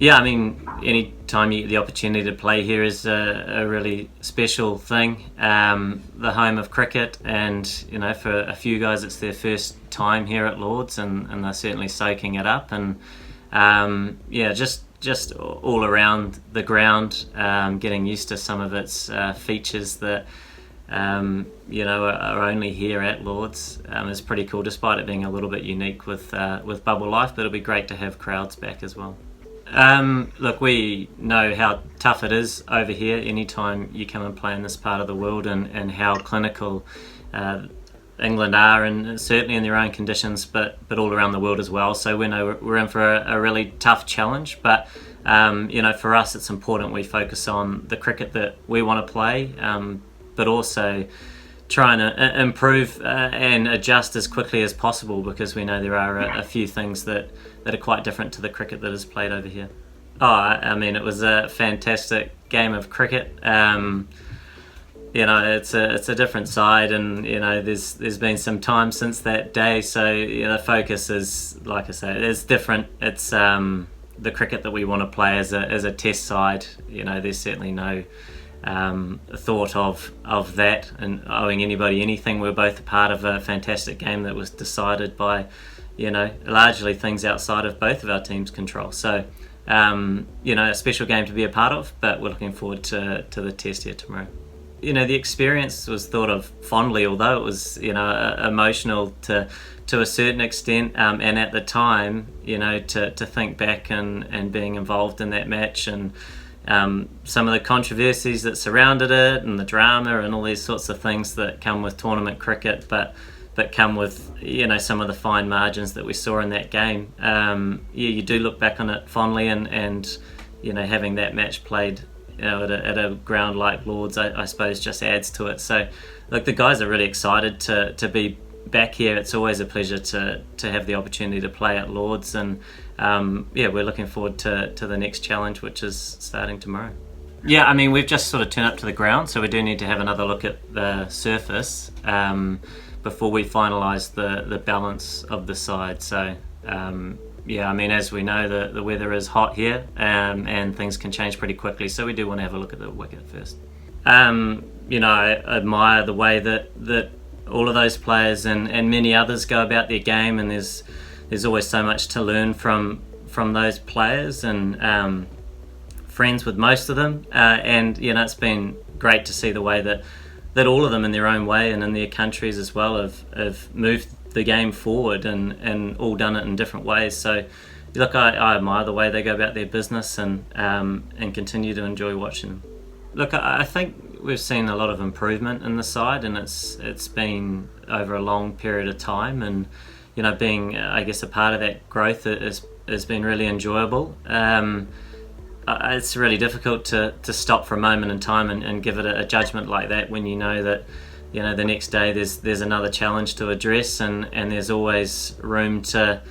Yeah, I mean, any time you get the opportunity to play here is a really special thing. The home of cricket, and for a few guys, it's their first time here at Lords, and they're certainly soaking it up. And yeah, just all around the ground, getting used to some of its features that are only here at Lords is pretty cool, despite it being a little bit unique with bubble life. But it'll be great to have crowds back as well. Look, we know how tough it is over here anytime you come and play in this part of the world, and how clinical England are, and certainly in their own conditions, but all around the world as well. So we know we're in for a really tough challenge, but for us it's important we focus on the cricket that we want to play, but also trying to improve and adjust as quickly as possible, because we know there are a few things that are quite different to the cricket that is played over here. I mean, it was a fantastic game of cricket. It's a different side, and there's been some time since that day, so the focus is, like I say, it's different. It's the cricket that we want to play as a test side. There's certainly no thought of that and owing anybody anything. We're both a part of a fantastic game that was decided by largely things outside of both of our teams' control. So a special game to be a part of, but we're looking forward to the test here tomorrow. The experience was thought of fondly, although it was emotional to a certain extent, and at the time to think back and being involved in that match, and some of the controversies that surrounded it, and the drama and all these sorts of things that come with tournament cricket, but come with some of the fine margins that we saw in that game. You do look back on it fondly, and having that match played at a ground like Lords, I suppose, just adds to it. So look, the guys are really excited to be back here. It's always a pleasure to have the opportunity to play at Lords, and we're looking forward to the next challenge, which is starting tomorrow. Yeah, I mean, we've just sort of turned up to the ground, so we do need to have another look at the surface before we finalise the balance of the side. So I mean, as we know, the weather is hot here, and things can change pretty quickly, so we do want to have a look at the wicket first. I admire the way that all of those players and many others go about their game, and there's always so much to learn from those players, and friends with most of them, and it's been great to see the way that all of them in their own way and in their countries as well have moved the game forward, and all done it in different ways. So look, I admire the way they go about their business, and continue to enjoy watching them. Look, I think we've seen a lot of improvement in the side, and it's been over a long period of time, and being, I guess, a part of that growth has been really enjoyable. It's really difficult to stop for a moment in time and give it a judgment like that, when you know that the next day there's another challenge to address, and there's always room to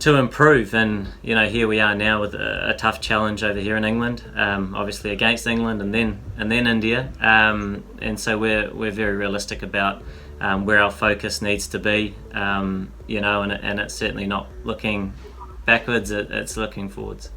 improve. And here we are now with a tough challenge over here in England, obviously against England and then India, and so we're very realistic about where our focus needs to be, and it's certainly not looking backwards, it's looking forwards.